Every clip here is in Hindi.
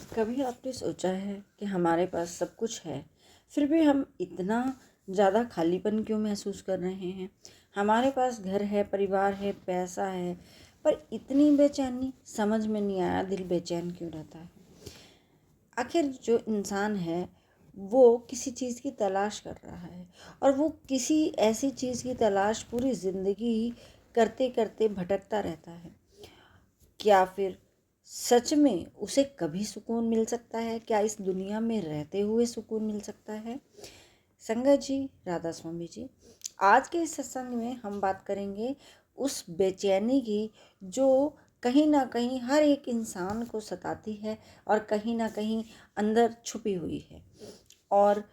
कभी आपने सोचा है कि हमारे पास सब कुछ है, फिर भी हम इतना ज़्यादा खालीपन क्यों महसूस कर रहे हैं? हमारे पास घर है, परिवार है, पैसा है, पर इतनी बेचैनी समझ में नहीं आया, दिल बेचैन क्यों रहता है? आखिर जो इंसान है वो किसी चीज़ की तलाश कर रहा है और वो किसी ऐसी चीज़ की तलाश पूरी ज़िंदगी करते करते भटकता रहता है। क्या फिर सच में उसे कभी सुकून मिल सकता है? क्या इस दुनिया में रहते हुए सुकून मिल सकता है? संगत जी, राधा स्वामी जी, आज के इस सत्संग में हम बात करेंगे उस बेचैनी की जो कहीं ना कहीं हर एक इंसान को सताती है और कहीं ना कहीं अंदर छुपी हुई है। और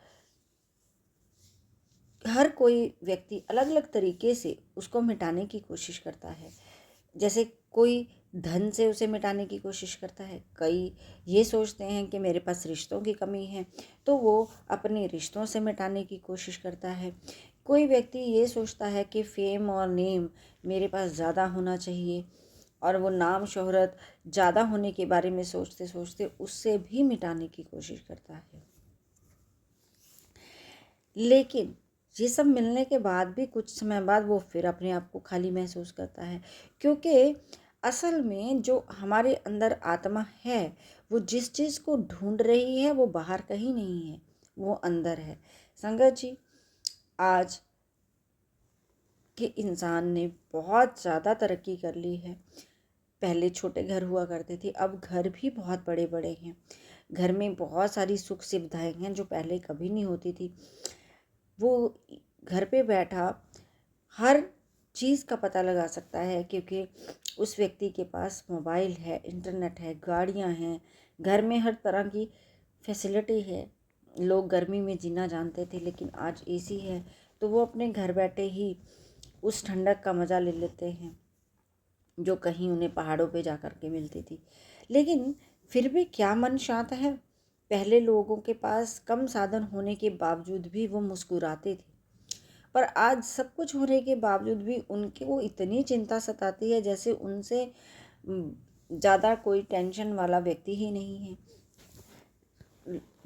हर कोई व्यक्ति अलग अलग तरीके से उसको मिटाने की कोशिश करता है। जैसे कोई धन से उसे मिटाने की कोशिश करता है, कई ये सोचते हैं कि मेरे पास रिश्तों की कमी है तो वो अपने रिश्तों से मिटाने की कोशिश करता है। कोई व्यक्ति ये सोचता है कि फेम और नेम मेरे पास ज़्यादा होना चाहिए और वो नाम शोहरत ज़्यादा होने के बारे में सोचते सोचते उससे भी मिटाने की कोशिश करता है। लेकिन ये सब मिलने के बाद भी कुछ समय बाद वो फिर अपने आप को खाली महसूस करता है, क्योंकि असल में जो हमारे अंदर आत्मा है वो जिस चीज़ को ढूंढ रही है वो बाहर कहीं नहीं है, वो अंदर है। संगत जी, आज के इंसान ने बहुत ज़्यादा तरक्की कर ली है। पहले छोटे घर हुआ करते थे, अब घर भी बहुत बड़े बड़े हैं। घर में बहुत सारी सुख सुविधाएं हैं जो पहले कभी नहीं होती थी। वो घर पे बैठा हर चीज़ का पता लगा सकता है, क्योंकि उस व्यक्ति के पास मोबाइल है, इंटरनेट है, गाड़ियां हैं, घर में हर तरह की फैसिलिटी है। लोग गर्मी में जीना जानते थे लेकिन आज एसी है तो वो अपने घर बैठे ही उस ठंडक का मज़ा ले लेते हैं जो कहीं उन्हें पहाड़ों पे जा कर के मिलती थी। लेकिन फिर भी क्या मन शांत है? पहले लोगों के पास कम साधन होने के बावजूद भी वो मुस्कुराते थे, पर आज सब कुछ होने के बावजूद भी उनके वो इतनी चिंता सताती है जैसे उनसे ज़्यादा कोई टेंशन वाला व्यक्ति ही नहीं है।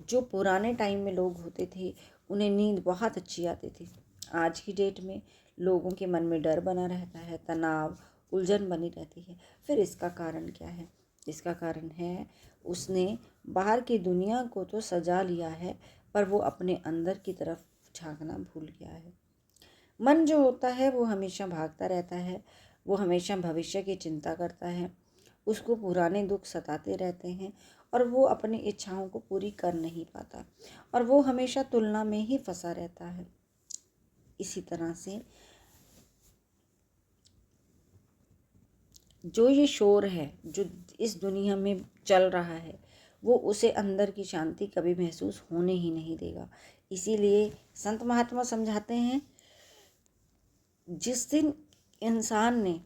जो पुराने टाइम में लोग होते थे उन्हें नींद बहुत अच्छी आती थी। आज की डेट में लोगों के मन में डर बना रहता है, तनाव, उलझन बनी रहती है। फिर इसका कारण क्या है? इसका कारण है उसने बाहर की दुनिया को तो सजा लिया है पर वो अपने अंदर की तरफ झांकना भूल गया है। मन जो होता है वो हमेशा भागता रहता है, वो हमेशा भविष्य की चिंता करता है, उसको पुराने दुख सताते रहते हैं और वो अपनी इच्छाओं को पूरी कर नहीं पाता और वो हमेशा तुलना में ही फंसा रहता है। इसी तरह से जो ये शोर है जो इस दुनिया में चल रहा है वो उसे अंदर की शांति कभी महसूस होने ही नहीं देगा। इसीलिए संत महात्मा समझाते हैं, जिस दिन इंसान ने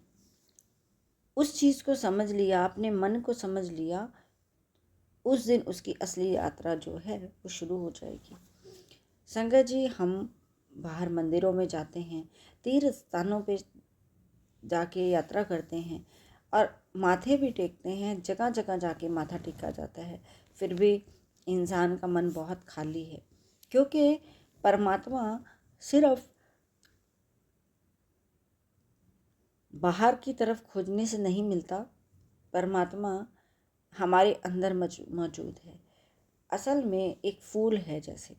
उस चीज़ को समझ लिया, अपने मन को समझ लिया, उस दिन उसकी असली यात्रा जो है वो शुरू हो जाएगी। संगत जी, हम बाहर मंदिरों में जाते हैं, तीर्थ स्थानों पे जाके यात्रा करते हैं और माथे भी टेकते हैं, जगह जगह जाके माथा टेका जाता है, फिर भी इंसान का मन बहुत खाली है, क्योंकि परमात्मा सिर्फ बाहर की तरफ खोजने से नहीं मिलता, परमात्मा हमारे अंदर मौजूद है। असल में एक फूल है, जैसे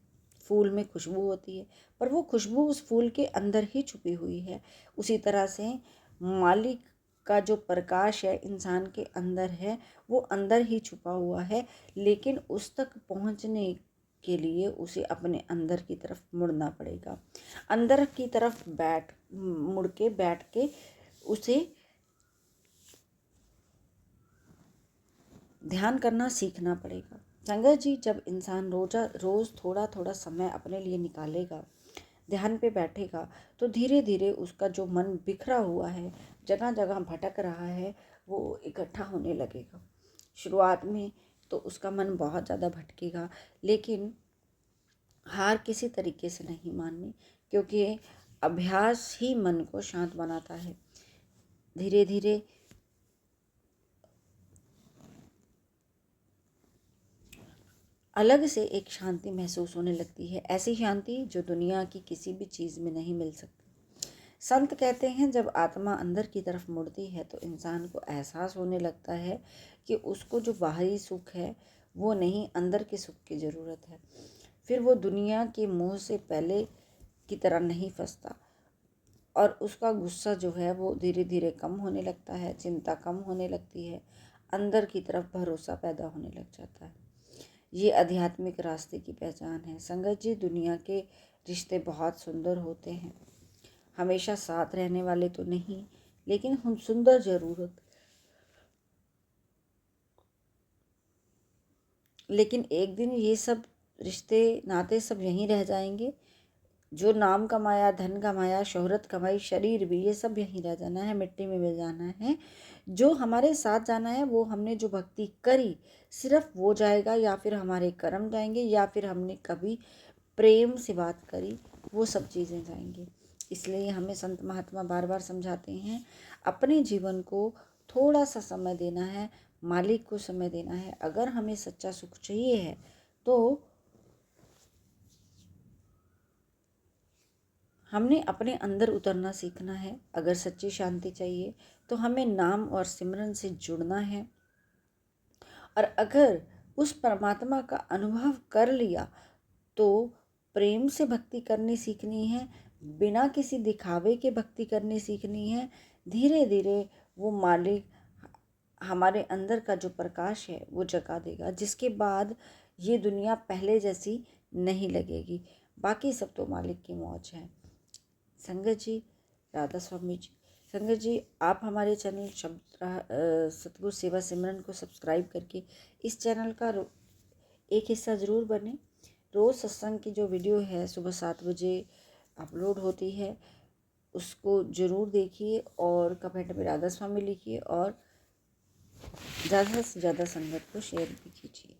फूल में खुशबू होती है पर वो खुशबू उस फूल के अंदर ही छुपी हुई है। उसी तरह से मालिक का जो प्रकाश है इंसान के अंदर है, वो अंदर ही छुपा हुआ है, लेकिन उस तक पहुंचने के लिए उसे अपने अंदर की तरफ मुड़ना पड़ेगा। अंदर की तरफ मुड़ के बैठ के उसे ध्यान करना सीखना पड़ेगा। संगत जी, जब इंसान रोज़ थोड़ा थोड़ा समय अपने लिए निकालेगा, ध्यान पे बैठेगा, तो धीरे धीरे उसका जो मन बिखरा हुआ है, जगह जगह भटक रहा है, वो इकट्ठा होने लगेगा। शुरुआत में तो उसका मन बहुत ज़्यादा भटकेगा, लेकिन हार किसी तरीके से नहीं माननी, क्योंकि अभ्यास ही मन को शांत बनाता है। धीरे धीरे अलग से एक शांति महसूस होने लगती है, ऐसी शांति जो दुनिया की किसी भी चीज़ में नहीं मिल सकती। संत कहते हैं जब आत्मा अंदर की तरफ मुड़ती है तो इंसान को एहसास होने लगता है कि उसको जो बाहरी सुख है वो नहीं, अंदर के सुख की ज़रूरत है। फिर वो दुनिया के मोह से पहले की तरह नहीं फंसता और उसका गुस्सा जो है वो धीरे धीरे कम होने लगता है, चिंता कम होने लगती है, अंदर की तरफ भरोसा पैदा होने लग जाता है। ये आध्यात्मिक रास्ते की पहचान है। संगत जी, दुनिया के रिश्ते बहुत सुंदर होते हैं, हमेशा साथ रहने वाले तो नहीं, लेकिन हम सुंदर जरूरत। लेकिन एक दिन ये सब रिश्ते नाते सब यहीं रह जाएंगे। जो नाम कमाया, धन कमाया, शोहरत कमाई, शरीर भी, ये सब यहीं रह जाना है, मिट्टी में मिल जाना है। जो हमारे साथ जाना है वो हमने जो भक्ति करी सिर्फ वो जाएगा, या फिर हमारे कर्म जाएंगे, या फिर हमने कभी प्रेम से बात करी, वो सब चीज़ें जाएंगी। इसलिए हमें संत महात्मा बार बार समझाते हैं अपने जीवन को थोड़ा सा समय देना है, मालिक को समय देना है। अगर हमें सच्चा सुख चाहिए है तो हमने अपने अंदर उतरना सीखना है। अगर सच्ची शांति चाहिए तो हमें नाम और सिमरन से जुड़ना है, और अगर उस परमात्मा का अनुभव कर लिया तो प्रेम से भक्ति करनी सीखनी है, बिना किसी दिखावे के भक्ति करनी सीखनी है। धीरे धीरे वो मालिक हमारे अंदर का जो प्रकाश है वो जगा देगा, जिसके बाद ये दुनिया पहले जैसी नहीं लगेगी। बाकी सब तो मालिक की मौज है। संगत जी, राधा स्वामी जी, संगत जी, आप हमारे चैनल सतगुरु सेवा सिमरन को सब्सक्राइब करके इस चैनल का एक हिस्सा ज़रूर बने। रोज़ सत्संग की जो वीडियो है सुबह 7 बजे अपलोड होती है, उसको ज़रूर देखिए और कमेंट में राधा स्वामी लिखिए और ज़्यादा से ज़्यादा संगत को शेयर भी कीजिए।